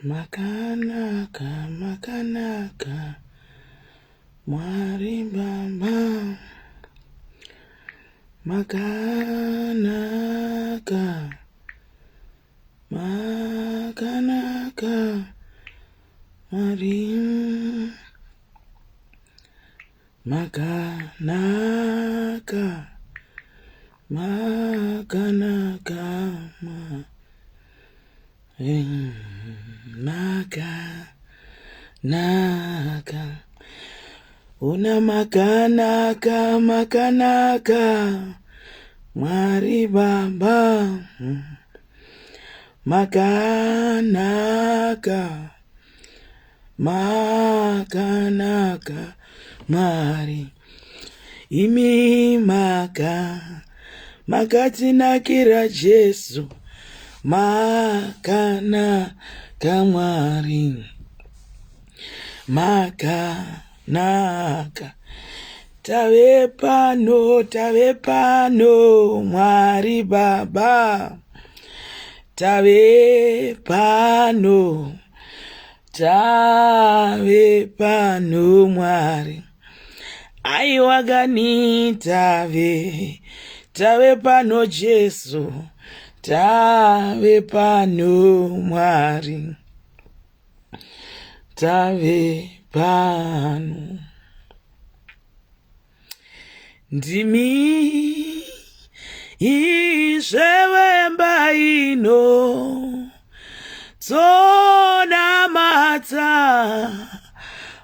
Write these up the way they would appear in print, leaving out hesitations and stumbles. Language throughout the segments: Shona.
Makanaka, makanaka, Mwari Baba. Makanaka, makanaka, Mwari. Makanaka, makanaka, makanaka, una makanaka, makanaka, Mwari Baba. Makanaka, makanaka, Mwari. Imi makatinakira Jesu. Makanaka, Mwari. Makanaka. Tave pano, Mwari Baba. Tave pano, Mwari. Aiwagani tave pano Jesu. Tave pano, Mwari. Tave pano. Ndimi izvewemba ino tsona mata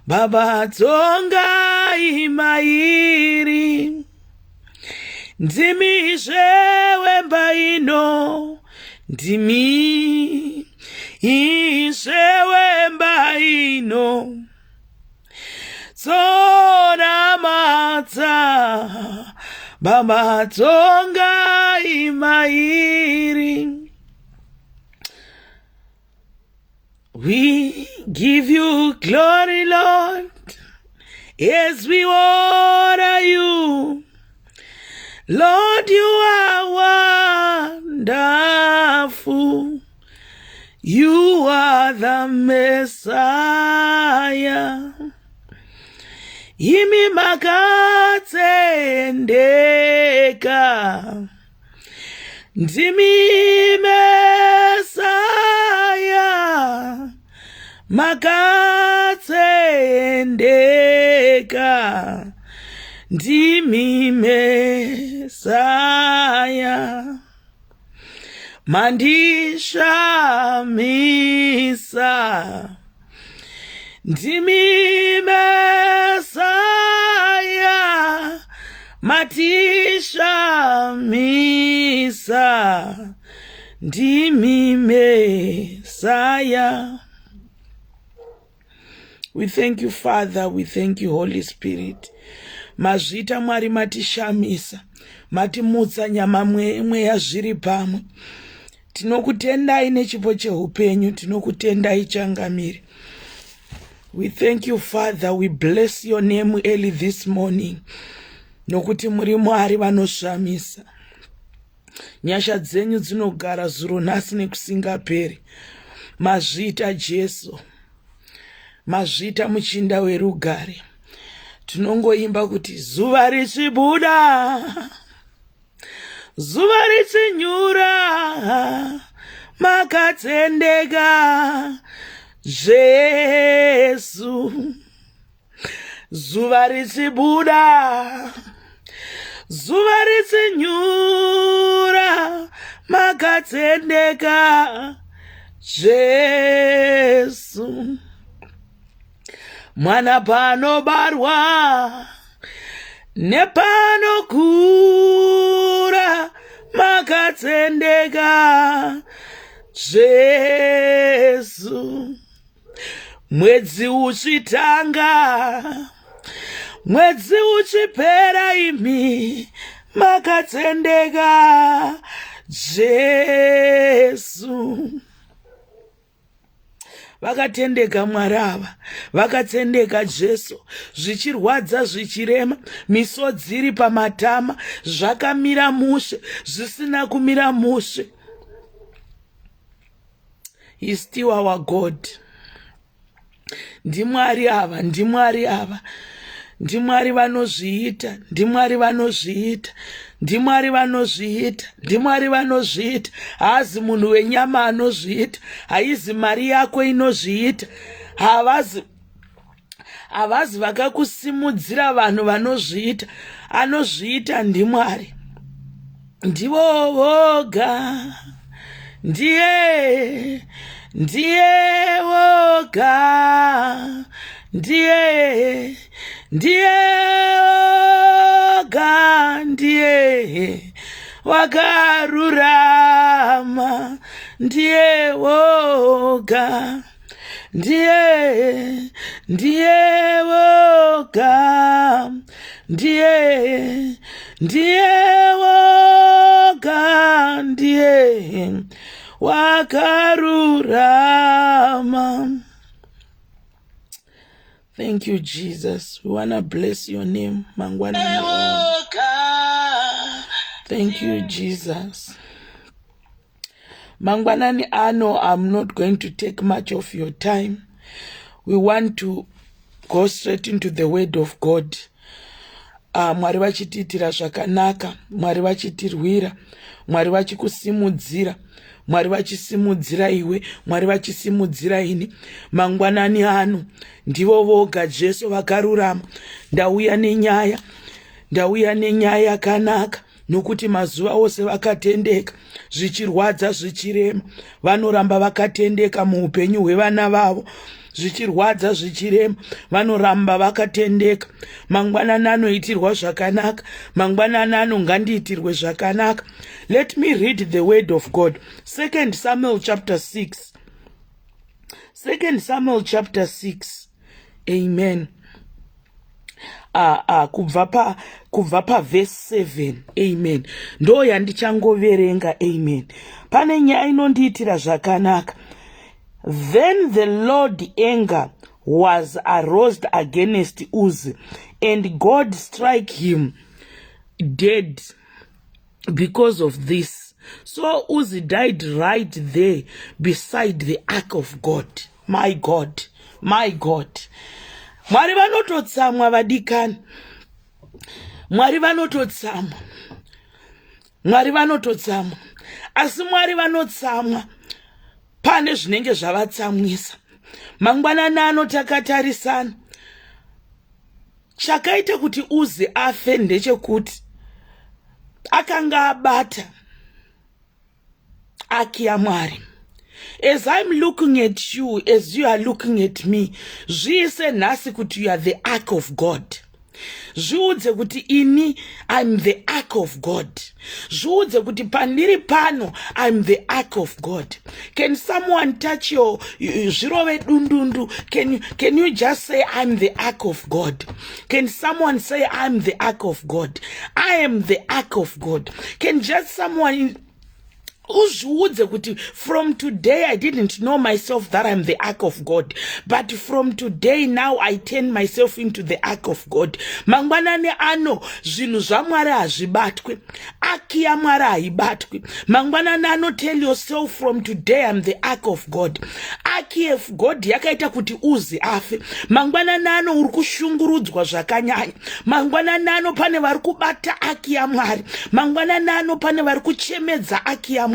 Baba tonga imairi. Ndimi izvewemba ino, ndimi izvewemba ino tsona mata Baba tonga imairi. We give you glory, Lord, as we honor you. Lord, you are wonderful. You are the Messiah. Imi makatendeka. Ndimi Messiah. Makatendeka. Ndimi Messiah. Mandishamisa. Ndimi Messiah. Matishamisa. Ndimi Messiah. We thank you, Father. We thank you, Holy Spirit. Mazvita Mwari matishamisa, matimutsa nyama mweya zviri pamwe. Tinokutendai nechipo cheupenyu, tinokutendai changamire. We thank you, Father. We bless your name early this morning. Nokuti muri Mwari vanoshamisa. Nyasha dzenyu dzinogara zuro nhasi nekusingaperi. Mazvita Jesu. Mazvita muchinda werugare. Tinongoimba kuti zuva richibuda, zuva richinyura, makatendeka Jesu. Zuva richibuda, zuva richinyura, makatendeka Jesu. Mwana panobarwa nepano kura, makatendeka makatsendeka Jesu. Mwedzi uchitanga, mwedzi uchipera, imi makatsendeka Jesu. Vakatendeka Mwari ava, vakatsendeka Jesu. Zvichirwadza zvichirema, misodzi iri pamatama, zvakamira mushe, zvisina kumira mushe. He is still our God. Ndimwari ava, ndimwari ava, ndimwari vanozviita, ndimwari vanozviita, ndimwari vanozviita, ndimwari vanozviita. Haazi munhu wenyama anozviita, haizi mari yako inozviita, havazi vakakusimudzira vanhu vanozviita, anozviita ndimwari. Ndivo voga, ndiye woga, ndiye woga, ndiye wakarurama, ndiye woga, ndiye woga, ndiye woga, ndiye wakarurama. Thank you, Jesus. We want to bless your name. Thank you, Jesus. Mangwanani ano, I'm not going to take much of your time. We want to go straight into the word of God. Mwari vachitiitira zvakanaka, Mwari vachitirwira, Mwari vachikusimudzira, Mwari vachisimudzira iwe, Mwari vachisimudzira ini. Mangwanani ano, ndivo voga Jesu vakarurama. Ndauya nenyaya yakanaka, nokuti mazuva ose vakatendeka, zvichirwadza zvichirema, vanoramba vakatendeka muupenyu hwevana vavo. Zvichirwadza zvichirema, vanoramba vakatendeka. Mangwanani anoitirwa zvakanaka, mangwanani ano ngandiitirwe zvakanaka. Let me read the word of God. 2 Samuel chapter 6. 2 Samuel chapter 6. Amen. Kubva pa verse 7. Amen. Ndo yandichangoverenga. Amen. Pane nyaya inondiitira zvakanaka. Then the Lord's anger was aroused against Uzi, and God struck him dead because of this. So Uzi died right there beside the ark of God. My God, my God. Mwari vanototsamwa vadikani. Mwari vanototsamwa. Mwari vanototsamwa. Asi Mwari vanotsamwa pane zvinenge zvavatsamwisa. Mangwanani ano takatarisana. Chakaita kuti Uzi afe ndechekuti akanga abata ark yaMwari. As I'm looking at you, as you are looking at me, zviise nhasi kuti you are the ark of God. Zviudze kuti ini I'm the ark of God. Zviudze kuti pandiri pano I'm the ark of God. Can someone touch your zvirove dundundu? Can you just say I'm the ark of God? Can someone say I'm the ark of God? I am the ark of God. Can just someone uzviudze kuti from today I didn't know myself that I'm the ark of God, but from today now I turn myself into the ark of God. Mangwanani ano zvinhu zvaMwari hazvibatwe, ark yaMwari haibatwe. Mangwanani ano tell yourself from today I'm the ark of God. Ark of God yakaita kuti Uzi afe. Mangwanani ano uri kushungurudzwa zvakanyanya. Mangwanani ano pane vari kubata ark yaMwari. Mangwanani ano pane vari kuchemedza ark yaMwari.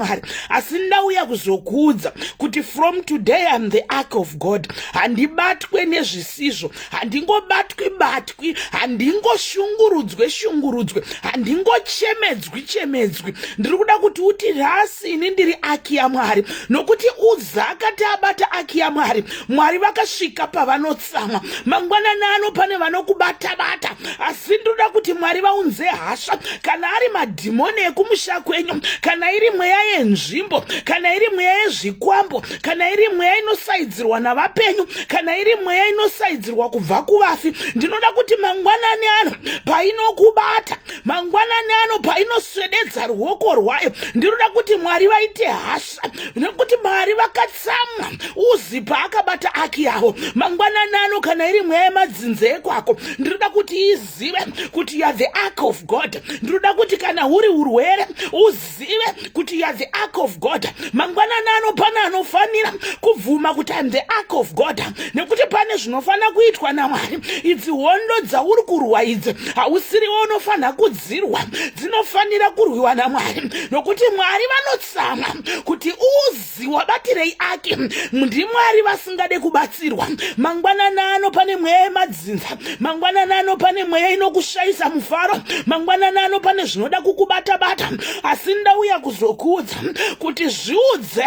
Asi ndauya kuzokuudza kuti from today I'm the ark of God. Handibatwe nezvisizvo, handingobatwi, handingoshungurudzwe, handingochemedzwi hauchemedzwi. Ndiri kuda kuti uti nhasi ini ndiri aki yaMwari, nokuti Uza akati abata aki yaMwari, Mwari vakasvika pavanotsamwa. Mangwanani ano pane vanokubata-bata, asi ndoda kuti Mwari vaunze hasha. Kana ari madhimoni ekumusha kwenyu, kana iri mweya yenzvimbo, kana iri mweya yezvikwambo, kana iri mweya inosaidzirwa navapenyu, kana iri mweya inosaidzirwa kubva kuvafi, ndinoda kuti mangwanani ano painokubata, mangwanani ano painoswededza ruoko rwayo, ndinoda kuti Mwari vaite hasha, nekuti Mwari vakatsamwa Uzi paakabata aki yavo. Mangwanani ano kana iri mweya yemadzinze ekwako, ndinoda kuti izive kuti you are the ark of God. Ndinoda kuti kana uri urwere uzive kuti you are the ark of God. Mangwanani ano pana anofanira kubvuma kuti I am the ark of God, nekuti pane zvinofana kuitwa naMwari. Idzi hondo dzauri kurwa idzi hausiriwo unofanira kudzirwa, dzinofanira kurwiwa naMwari, nokuti Mwari vanotsamwa kuti Uzi wabatirei ake ndimwari vasingade kubatsirwa. Mangwanani ano pane mweya yemadzinza, mangwanani ano pane mweya inokushayisa mufaro, mangwanani ano pane zvinoda kukubata-bata, asi ndauya kuzokuudza kuti zviudze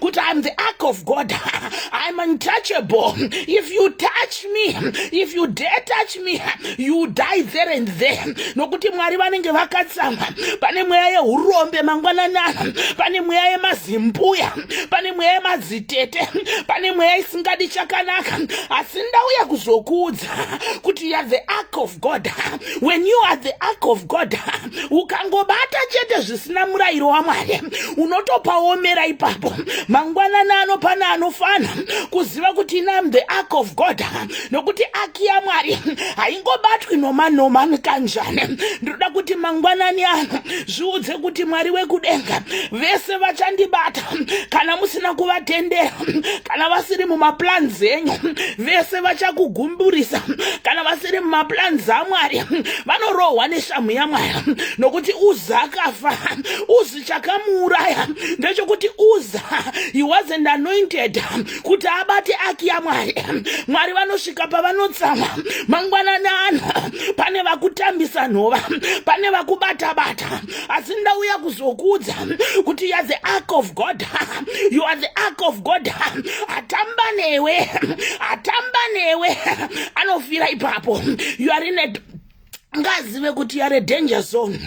kuti I am the ark of God. I am untouchable. If you touch me, if you dare touch me, you die there and there. Nokuti Mwari vanenge vakatsamwa. Pane mweya yehurombe mangwanani ano, pane mweya yemazimbuya, pane mweya yemadzitete, pane mweya isingadi chakanaka, asi ndauya kuzokuudza kuti you are the ark of God. When you are the ark of God, ukangobata chete zvisina murayiro waMwari, unotopaomera ipapo. Mangwanani ano pana anofana kuziva kuti I am the ark of God, nokuti aki yaMwari haingobatwi noma kanjani. Ndoda kuti mangwanani ano zviudze kuti Mwari wekudenga vese vachandibata kana musina kuvatendera, kana vasiri mumaplans enyu, vese vachakugumburisa kana vasiri mumaplans aMwari, vanorohwa neshamu yaMwari, nokuti Uza akafa. Uzi chakamuuraya ndechekuti Uza he wasn't anointed kuti abate aki yaMwari. Mwari vanosvika pavanotsamwa. Mangwanani ano pane vakutambisa nhova, pane vakubata-bata, asi ndauya kuzokuudza kuti you are the ark of God. You are the ark of God. Atamba newe anofira ipapo. You are in a ngazive kuti you are a danger zone.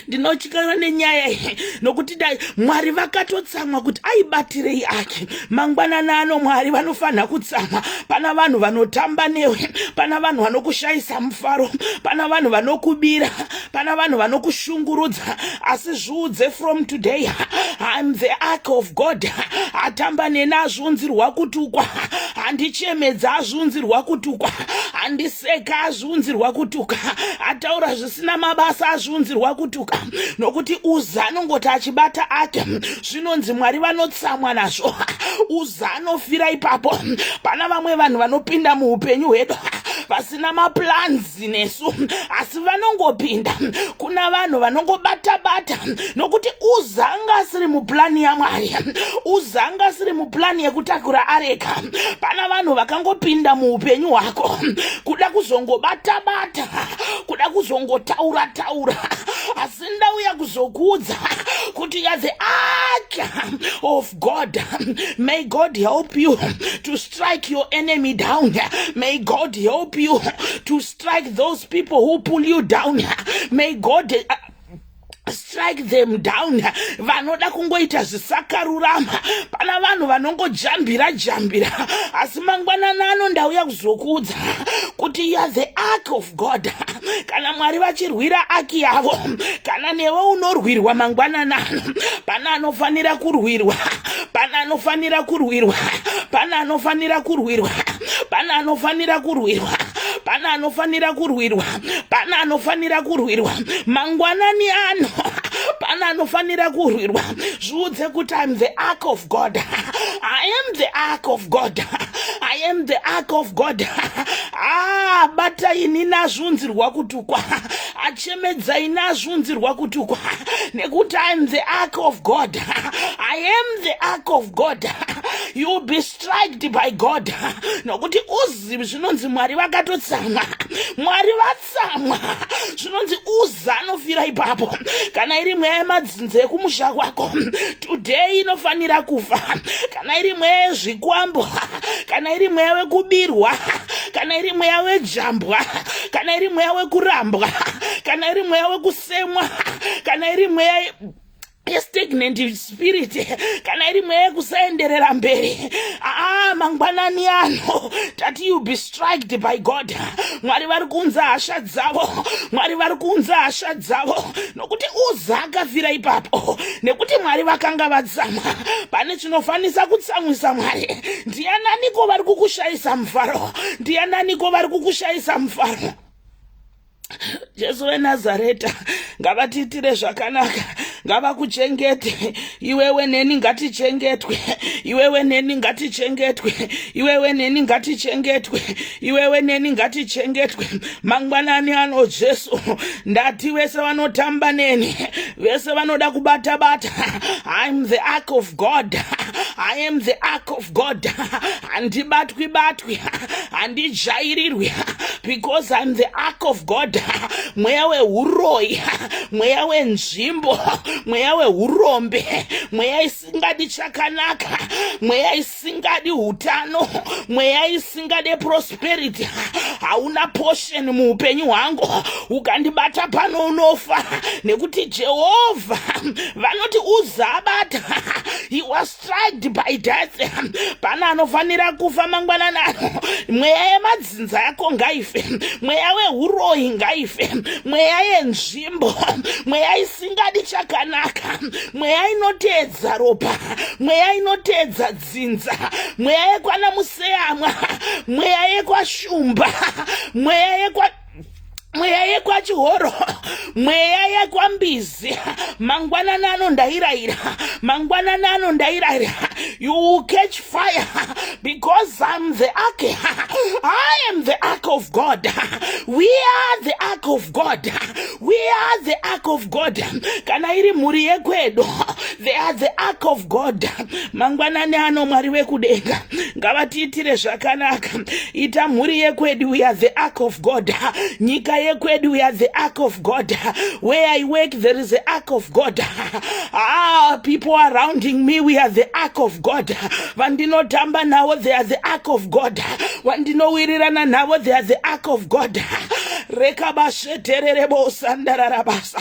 Ndinochikana nenyaya iyi nokuti dai Mwari vakatotsamwa kuti aibatirei ake. Mangwanani ano Mwari vanofanira kutsamwa. Pana vanhu vanotamba newe, pana vanhu vanokushayisa mufaro, pana vanhu vanokubira, pana vanhu vanokushungurudza, asi zviudze from today I am the ark of God. Atamba nena azviunzirwa kutukwa, handichemedza azviunzirwa kutukwa, handiseka azviunzirwa kutukwa, ataura zvisina mabasa azviunzirwa kutuka, nokuti Uza anongoti achibata ake zvinonzi Mwari vanotsamwa nazvo. Uza anofira ipapo. Pana vamwe vanhu vanopinda muupenyu hwedu vasina maplans nesu, asi vanongopinda. Kuna vanhu vanongobata-bata, nokuti Uza anga asiri muplani yaMwari, Uza anga asiri muplani yekutakura areka. Pana vanhu vakangopinda muupenyu hwako kuda kuzongobata-bata, kuda kuzongotaura, asi ndauya kuzokuudza kuti you are the ark of God. May God help you to strike your enemy down. May God help you to strike those people who pull you down. May God strike them down. Vanoda kungoita zvisakarurama, pana vanhu vanongojambira, asi mangwanani ano ndauya kuzokuudza kuti you are the ark of God. Kana Mwari vachirwira aki yavo, kana newe unorwirwa mangwanani ano, pana anofanira kurwirwa, pana anofanira kurwirwa, pana anofanira kurwirwa, pana anofanira kurwirwa, pana anofanira kurwirwa, pana anofanira kurwirwa. Mangwanani ano pana anofanira kurwirwa. Zviudze kuti I am the ark of God. I am the ark of God. I am the ark of God. Bata ini nazvunzirwa kutukwa, achemedza ini azvunzirwa kutukwa, nekuti I am the ark of God. I am the ark of God. You will be struck by God. Nokuti uzivi zvinonzi Mwari vakatotsamwa. Mwari vatsamwa. Zvinonzi uza anofira ipapo. Kana iri mweya yemadzinza ekumusha kwako, today inofanira kufa. Kana iri mweya yezvikwambo, kana iri mweya wekubirwa, kana iri mweya wejambwa, kana iri mweya wekurambwa, kana iri mweya wekusemwa, kana iri mweya stagnant spirit, kana iri mweya kusaenderera mberi, mangwanani ano tati you be struck by God. Mwari vari kuunza hasha dzavo, Mwari vari kuunza hasha dzavo, nokuti uza akafira ipapo, nekuti Mwari vakanga vatsama. Pane chinofanisa kutsamwisa Mwari. Ndiananiko vari kukushayisa mufaro? Ndiananiko vari kukushayisa mufaro? Jesu weNazareta ngavatiitire zvakanaka, ngavakuchengete. Iwewe neni ngatichengetwe, iwewe neni ngatichengetwe, iwewe neni ngatichengetwe, iwewe neni ngatichengetwe. Mangwanani ano Jesu, ndati vese vanotamba neni, vese vanoda kubata-bata, I'm the ark of God, I am the ark of God. Handibatwi-batwi, handijairirwi, because I'm the ark of God. Mweya wehuroi, mweya wenzvimbo, mweya wehurombe, mweya isingadi chakanaka, mweya isingadi hutano, mweya isingadi prosperity. Hauna portion muupenyu hwangu, ukandibata pano unofa, nekuti Jehovha vanoti uzabata. He was struck by death. Pana anofanira kufa mangwanani ano. Mweya yemadzinza yako ngaife, mweya wehuroi ngaife, mweya yenzvimbo, mweya isingadi chakanaka, mweya inotedza ropa, mweya inotedza dzinza, mweya yekwana museyamwa, mweya yekwashumba, mweya yekwachihoro, mweya yekwambizi. Mangwanani ano ndairayira, mangwanani ano ndairayira. You will catch fire, because I'm the ark. I am the ark of God. We are the ark of God. We are the ark of God. Kana iri mhuri yekwedu, they are the ark of God. Mangwanani ano Mwari wekudenga ngavatiitire zvakanaka. Ita mhuri yekwedu, we are the ark of God. Nyika yekwedu, we are the ark of God. Where I work, there is the ark of God. People surrounding me, we are the ark of God. Vandinotamba navo, they are the ark of God. Vandinowirirana navo, they are the ark of God. Rekabashetererebo sandararabasa.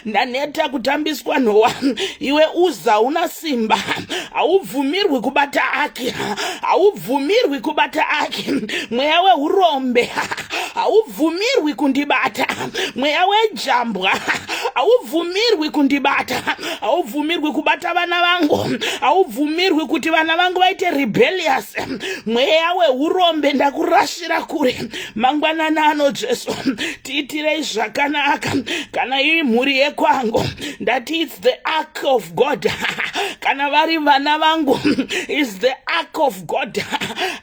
Naneta kutambiswa Noa. Iwe uza una simba, haubvumirwi kubata aki, haubvumirwi kubata aki. Mweya wehurombe, haubvumirwi kundibata. Mweya wejambwa, haubvumirwi kundibata. Haubvumirwi kubata vana vangu, haubvumirwi kuti vana vangu vaite rebellious. Mweya wehurombe ndakurashira kure. Mangwanani ano Jesu, tiitirei zvakanaka. Kana iri mhuri yekwangu, ndati it's the ark of God. Kana vari vana vangu, is the ark of God.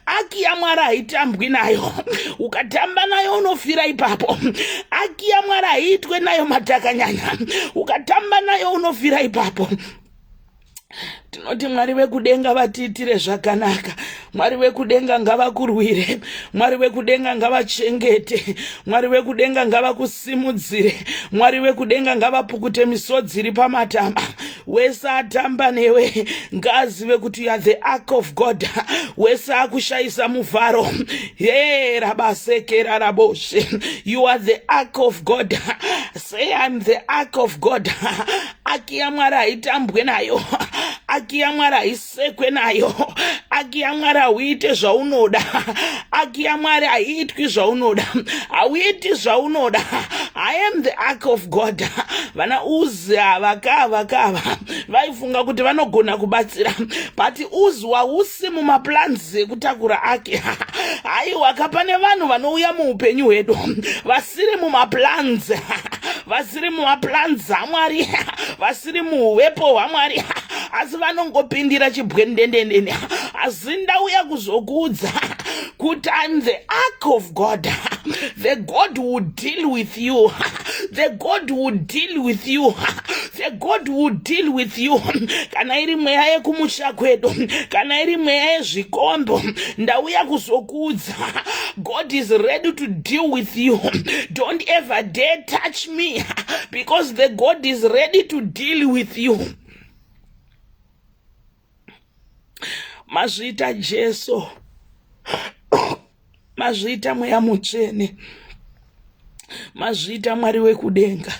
Aki yaMwari haitambwi nayo, ukatamba nayo unofira ipapo. Aki yaMwari haitwe nayo matakanyanya, ukatamba nayo unofira ipapo. Tinoti Mwari wekudenga vatiitire zvakanaka. Mwari wekudenga ngavakurwire, Mwari wekudenga ngavachengete, Mwari wekudenga ngavakusimudzire, Mwari wekudenga ngavapukute misodzi iri pamatama. Wese atamba newe ngazive kuti you are the ark of God. Wese akushayisa muvharo, rabasekera raboshe, you are the ark of God. Say I'm the ark of God. Aki yaMwari haitambwe nayo, aki yaMwari haisekwe nayo, aki yaMwari hauite zvaunoda, aki yaMwari haitwi zvaunoda, hauiti zvaunoda. I am the ark of God. Vana Uzi vakava vaifunga kuti vanogona kubatsira, but Uzi wausi mumaplans ekutakura ake. Aiwa, kapane vanhu vanouya muupenyu hwedu vasiri mumaplans, vasiri mumaplans aMwari, vasiri muhwepo hwaMwari, asi vanongopindira chibwendendendene. Asi ndauya kuzokuudza kuti I'm the ark of God. The God who will deal with you, the God who will deal with you, the the God who will deal with you. Kana iri mweya yekumusha kwedu, kana iri mweya yezvikombo, ndauya kuzokudza. God is ready to deal with you. Don't ever dare touch me, because the God is ready to deal with you. Mazvita Jesu, mazvita mweya mutsvene, mazvita Mwari wekudenga,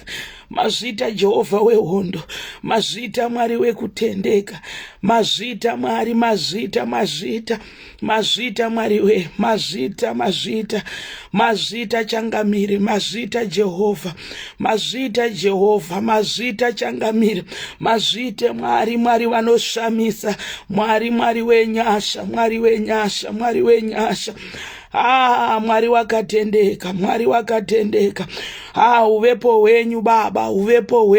mazvita Jehovha wehondo, mazvita Mwari wekutendeka, mazvita Mwari, mazvita Mwari we, mazvita changamire, mazvita Jehovha, mazvita changamire, mazvita Mwari vanoshamisa, Mwari wenyasha, Mwari wenyasha. Mwari wakatendeka, uvepo wenyu Baba, uvepo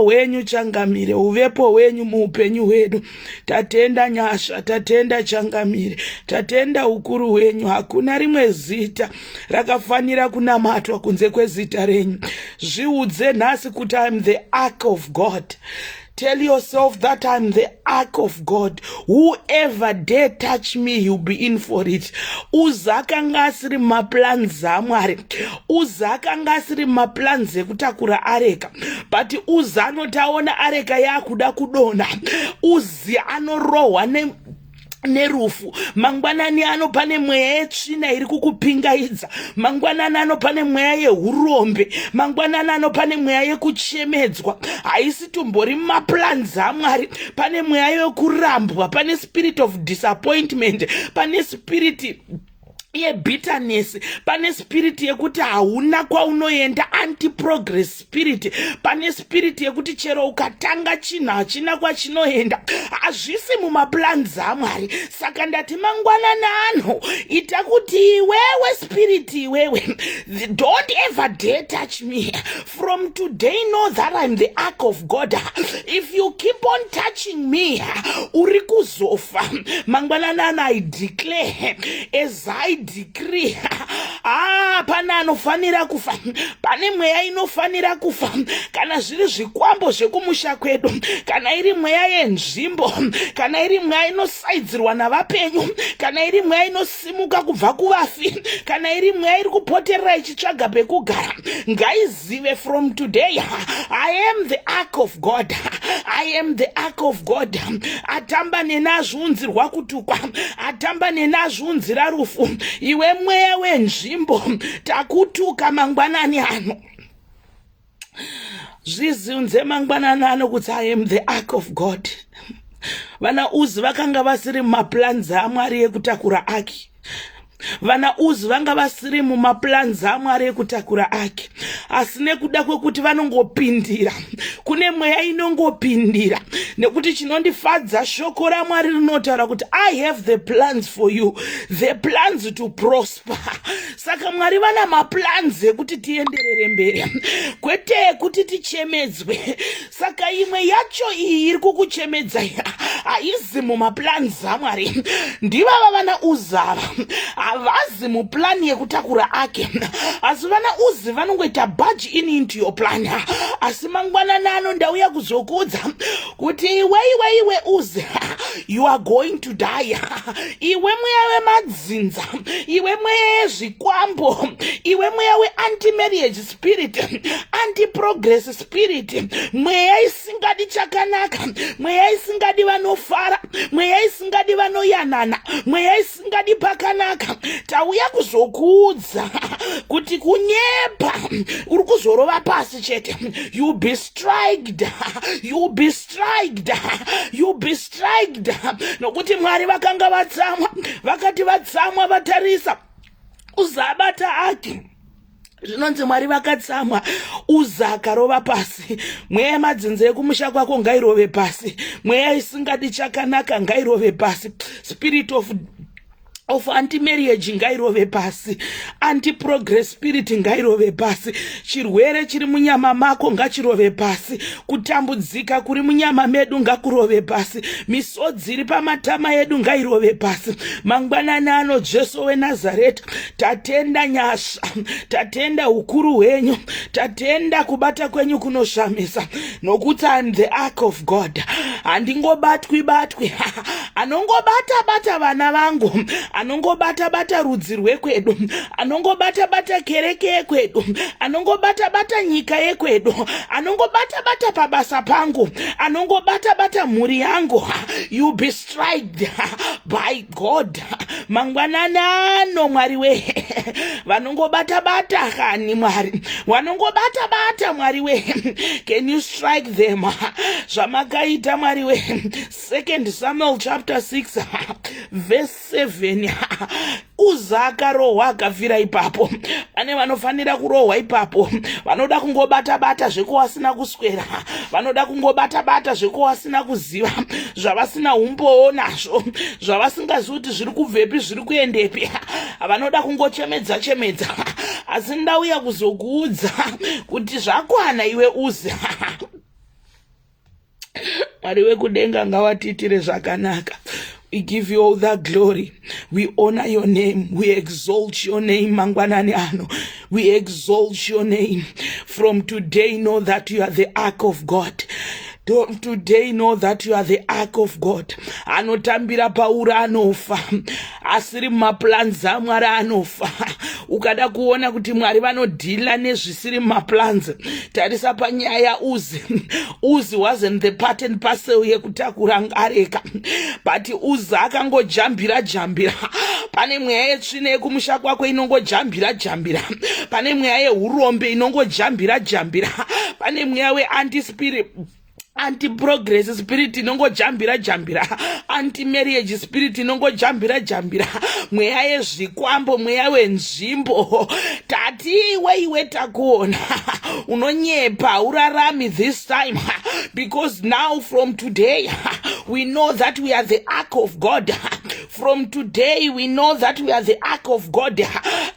wenyu changamire, uvepo wenyu muupenyu hwedu. Tatenda nyasha, tatenda changamire, tatenda ukuru wenyu. Hakuna rimwe zita rakafanira kunamatwa kunze kwezita renyu. Zviudze nhasi kuti I'm the ark of God. Tell yourself that I'm the ark of God. Whoever dare touch me, you'll be in for it. Uzakanga asiri maplans aMwari. Uzakanga asiri maplans ekutakura areka. But uzanotaona areka yakuda kudona. Uzi anorohwa nerufu. Mangwanani ano pane mweya yetsvina iri kukupingaidza. Mangwanani ano pane mweya yehurombe. Mangwanani ano pane mweya yekuchemedzwa. Haisi tumbori maplans aMwari. Pane mweya yekurambwa. Pane spirit of disappointment. Pane spirit bitterness, pane spirit yekuti hauna kwaunoenda, anti-progress spirit. Pane spirit yekuti chero ukatanga chinhu hachina kwachinoenda. Hazvisi mumaplans aMwari. Saka ndati mangwanani ano, ita kuti iwewe spirit iwewe, don't ever dare touch me. From today, know that I'm the ark of God. If you keep on touching me, uri kuzofa. Mangwanani ano, I declare, as I decree, pana anofanira kufa, pane mweya inofanira kufa. Kana zviri zvikwambo zvekumusha kwedu, kana iri mweya yenzvimbo, kana iri mweya inosaidzirwa navapenyu, kana iri mweya inosimuka kubva kuvafi, kana iri mweya iri kupoterera ichitsvaga pekugara, ngaizive from today, I am the ark of God. I am the ark of God. Atamba nenazvunzirwa kutukwa, atamba nenazvunzira rufu. Iwe mweya wenzvimbo, takutuka mangwanani ano. Zviziunze mangwanani ano kuti I am the ark of God. Vana Uzi vakanga vasiri maplans aMwari ekutakura aki. Vana Uzi vanga vasiri mumaplans aMwari ekutakura aki. Asi nekuda kwekuti vanongopindira, kune mweya inongopindira. Nekuti chinondifadza shoko raMwari rinotaura kuti I have the plans for you, the plans to prosper. Saka Mwari vana maplans ekuti tienderere mberi, kwete ekuti tichemedzwe. Saka imwe yacho iyi iri kukuchemedza haizi mumaplans aMwari. Ndivava vana Uzi ava, havazi muplan yekutakura ake. Asi vana Uzi vanongoita budge in into your plan. Asi mangwanani ano ndauya kuzokudza kuti iwe Uzi, you are going to die. Iwe mweya wemadzinza, iwe mweya wezvikwambo, iwe mweya we-anti-marriage spirit, anti-progress spirit, mweya isingadi chakanaka, mweya isingadi vanofara, mweya isingadi vanoyanana, mweya isingadi pakanaka. Tauya kuzokuudza kuti kunyepa uri kuzorova pasi chete. You be striked, you be striked, you be striked. Nokuti Mwari vakanga vatsamwa, vakati vatsamwa vatarisa uzabata aki. Zvinonzi Mwari vakatsamwa, Uzi akarova pasi. Mweya yemadzinza ekumusha kwako ngairove pasi. Mweya isingadi chakanaka ngairove pasi. Spirit of of anti-marriage ngairove pasi, anti-progress spirit ngairove pasi, chirwere chiri munyama mako ngachirove pasi, kutambudzika kuri munyama medu ngakurove pasi, misodzi iri pamatama edu ngairove pasi. Mangwanani ano Jesu weNazareta, tatenda nyasha, tatenda ukuru wenyu, tatenda kubata kwenyu kunoshamisa, nokuti I'm the ark of God. Handingobatwi anongobata vana vangu, anongobata rudzi rwekwedu, anongobata kereke yekwedu, anongobata nyika yekwedu, anongobata pabasa pangu, anongobata mhuri yangu. You be striked by God. Mangwananano Mwari we, vanongobata hani Mwari, vanongobata Mwari we, can you strike them? Zvamakaita Mwari we. 2 Samuel chapter 6 verse 7. Uza akarohwa akafira ipapo. Pane vanofanira kurohwa ipapo, vanoda kungobata zveko wasina kuswera, vanoda kungobata zveko wasina kuziva, zvavasina umbowo nazvo, zvavasingazivi kuti zviri kubvepi zviri kuendepi, vanoda kungochemedza. Asi ndauya kuzokuudza kuti zvakwana iwe Uza. Mwari wekudenga ngawatitire zvakanaka. We give you all the glory. We honor your name. We exalt your name, mangwanani ano. We exalt your name. From today, know that you are the ark of God. Today, know that you are the ark of God. Anotambira paura anofa, asiri maplans aMwari anofa. Ukada kuona kuti Mwari vanodhila nezvisiri maplans, tarisa panyaya Uzi wasn't the part and parcel yekutakura ngareka, but Uzi akangojambira. Pane mweya yetsvina yekumusha kwakwe inongojambira. Pane mweya yeurombe inongojambira. Pane mweya we anti-progress spirit inongojambira, anti-marriage spirit inongojambira, mweya yezvikwambo, mweya wenzvimbo. Tati iwe takuona unonyepa, urarami this time, because now from today we know that we are the ark of God. From today we know that we are the ark of God.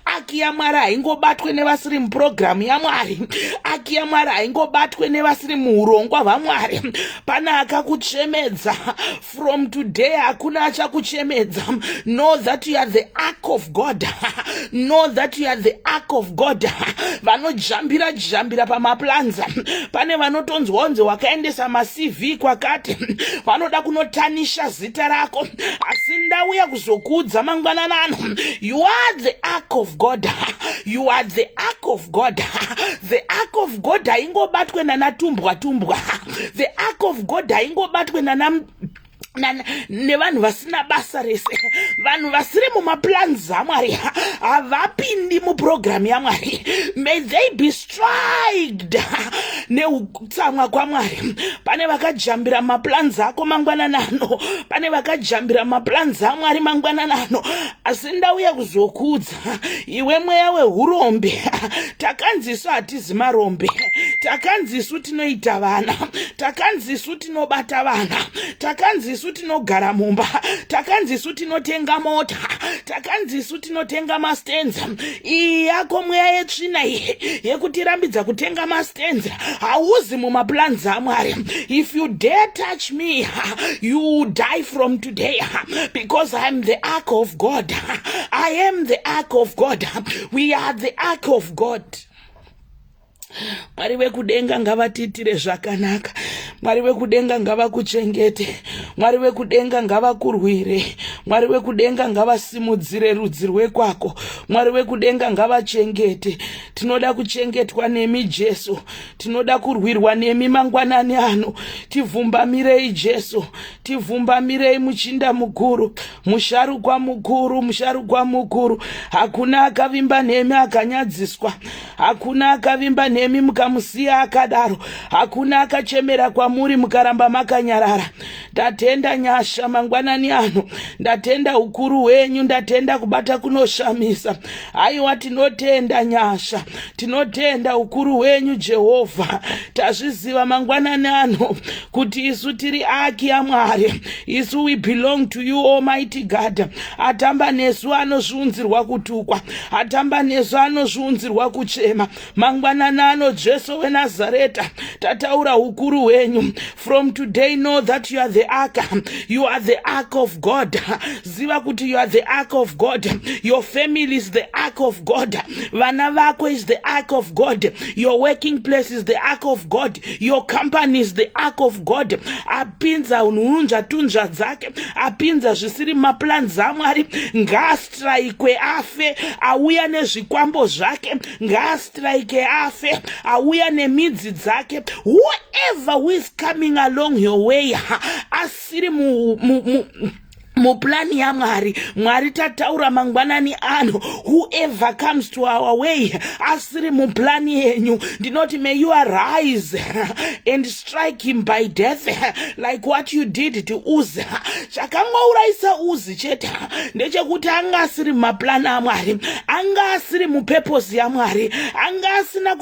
Aki ya Mwari haingobatwe nevasiri muprogramu yaMwari. Aki ya Mwari haingobatwe nevasiri muurongwa hwaMwari. Pana akakuchemedza. From today hakuna achakuchemedza. Know that you are the ark of God. Know that you are the ark of God. Vanojambira pamaplanza. Pane vanotonzwa wakaendesa ma-CV kwakati, vanoda kunotanisha zita rako. Asi ndauya kuzokudza mangwananano. You are the ark of God. You are the ark of God. The ark of God haingobatwe nanatumbwa. The ark of God haingobatwe nevanhu vasina basa rese, vanhu vasiri mumaplans aMwari, havapindi muprogramu yaMwari. May they be striked neutsamwa kwaMwari. Pane vakajambira maplans ako mangwananano, pane vakajambira maplans aMwari mangwananano. Asi ndauya kuzokudza iwe mweya weurombe. Takanzisu hatizi marombe, takanzisu tinoita vana, takanzisu tinobata vana, takanzisu tinogara mumba, takanzisu tinotenga mota, takanzisu tinotenga mastenza. Iyi yako mweya yetsvina iyi yekutirambidza kutenga mastenza, hauzi mumaplans aMwari. If you dare touch me, you die from today, because I am the ark of God. I am the ark of God. We are the ark of God. Mwari wekudenga ngavatitire zvakanaka. Mwari wekudenga ngavakuchengete. Mwari wekudenga ngavakurwire. Mwari wekudenga ngavasimudzire rudzi rwekwako. Mwari wekudenga ngavachengete. Tinoda kuchengetwa nemi Jesu. Tinoda kurwirwa nemi mangwanani ano. Tivumbamirei Jesu. Tivumbamirei muchinda mukuru, musharukwa mukuru. Hakuna akavimba nemi akanyadziswa. Hakuna akavimba nemi mukamusiya akadaro. Hakuna akachemera kwa kwamuri mukaramba makanyarara. Ndatenda nyasha mangwanani ano, ndatenda ukuru wenyu, ndatenda kubata kunoshamisa. Aiwa tinotenda nyasha, tinotenda ukuru wenyu Jehovha. Tazviziva mangwanani ano kuti isu tiri aki yaMwari, isu we belong to you Almighty God. Atamba nesu anozviunzirwa kutukwa, atamba nesu anozviunzirwa kuchema. Mangwanani ano Jesu weNazareta, tataura ukuru wenyu. From today know that you are the ark, you are the ark of God. Ziva kuti you are the ark of God. Your family is the ark of God. Vana vako is the ark of God. Your working place is the ark of God. Your company is the ark of God. Apinza ununja tunja dzake, apinza zvisiri maplans aMwari, ngastrike afe, auya nezvikwambo zvake, ngastrike afe, auya nemidzi dzake. Whoever who is coming along your way, asiri muplani yaMwari, Mwari tataura mangwanani ano, whoever comes to our way, asiri muplani yenyu, ndinoti may you arise and strike him by death, like what you did to Uzi. Chakangouraisa Uzi chete, ndechekuti anga asiri maplani yaMwari, anga asiri mupurpose yaMwari, anga asina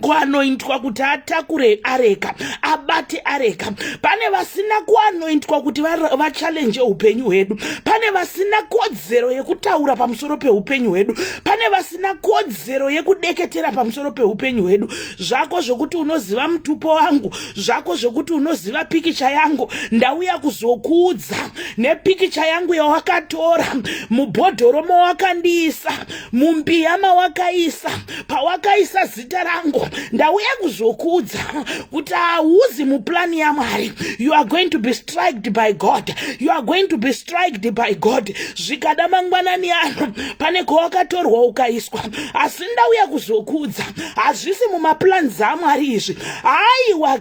kuanointwa kuti atakure areka, abate areka. Pane vasina kuanointwa kuti vachallenge upenyu hwedu, pane vasina kodzero yekutaura pamusoro peupenyu hwedu, pane vasina kodzero yekudeketera pamusoro peupenyu hwedu. Zvako zvokuti unoziva mutupo wangu, zvako zvokuti unoziva pikicha yangu, ndauya kuzokuudza nepikicha yangu yawakatora, mubhodhoro mawakandisa, mumbiya mawakaisa, pawakaisa zita rangu, ndauya kuzokuudza kuti hauzi muplani yaMwari. You are going to be struck by God. You are going to be struck by God. Zvikada mangwanani ano, pane kwawakatorwa ukaiswa, asi ndauya kuzokuudza, hazvisi mumaplans aMwari izvi. Aiwa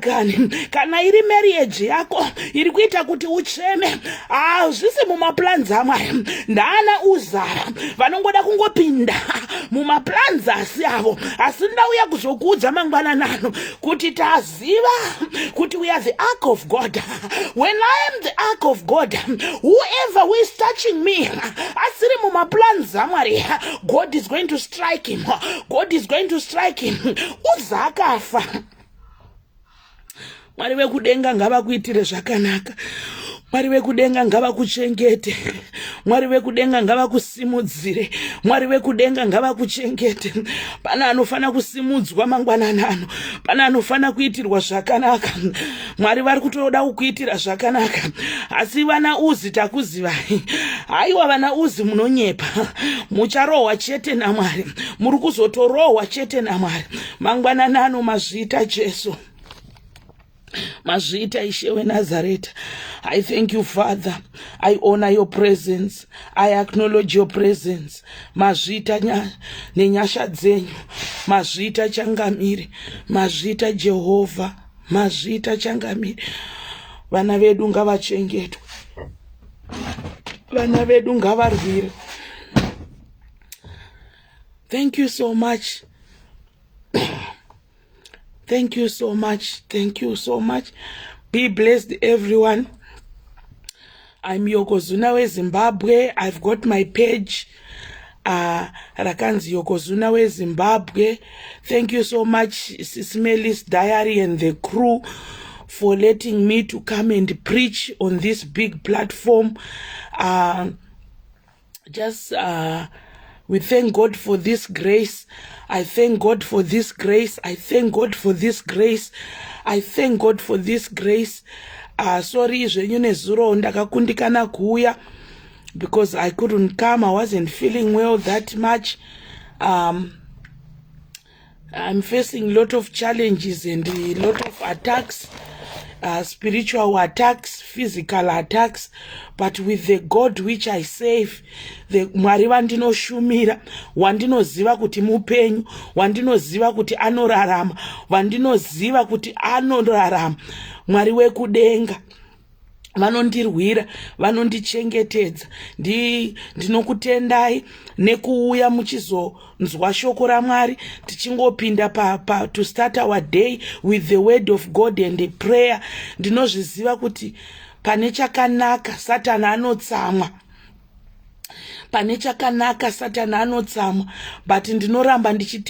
kana iri marriage yako iri kuita kuti ucheme, hazvisi mumaplans aMwari. Ndana uzara vanongoda kungopinda mumaplans asi avo, asi ndauya kuzokuudza mangwanani ano kuti taziva kuti we are the ark of God. When I am the ark of God, whoever who is touching me, asiri mumaplans aMwari, God is going to strike him. God is going to strike him. Uza akafa. Mwari wekudenga ngavakuitire zvakanaka. Mwari wekudenga ngavakuchengete. Mwari wekudenga ngavakusimudzire. Mwari wekudenga ngavakuchengete. Pana anofana kusimudzwa mangwanani ano, pana anofana kuitirwa zvakanaka. Mwari vari kutoda kukuitira zvakanaka, asi vana Uzi takuzivai. Aiwa vana Uzi munonyepa, mucharohwa chete naMwari, muri kuzotorohwa chete naMwari. Mangwanani ano mazviita Jesu, mazviita Ishe weNazareta. I thank you, Father. I honor your presence. I acknowledge your presence. Mazviita nenyasha dzenyu, mazviita changamire, mazviita Jehovha, mazviita changamire. Vana vedu ngavachengetwe, vana vedu ngavarwire. Thank you so much. Thank you so much. Thank you so much. Be blessed, everyone. I'm Yoko Zimbabwe. I've got my page, Rakanzi Yoko Zimbabwe. Thank you so much, SIS Melly's Diary and the crew, for letting me to come and preach on this big platform. We thank God for this grace. I thank God for this grace. I thank God for this grace. I thank God for this grace. Sorry, zvenyu nezuro ndakakundikana kuuya because I couldn't come. I wasn't feeling well that much. I'm facing a lot of challenges and a lot of attacks. Spiritual attacks, physical attacks, but with the God which I save, the Mwari wandinoshumira, wandinoziva kuti mupenyu, wandinoziva kuti anorarama, wandinoziva kuti anorarama, Mwari wekudenga. vanondirwira, vanondichengetedza. Ndinokutendai nekuuya muchizonzwa shoko raMwari, tichingopinda to start our day with the word of God and the prayer. Ndinozviziva kuti pane chakanaka Satani anotsamwa, pane chakanaka Satani anotsamwa, but ndinoramba ndichitenda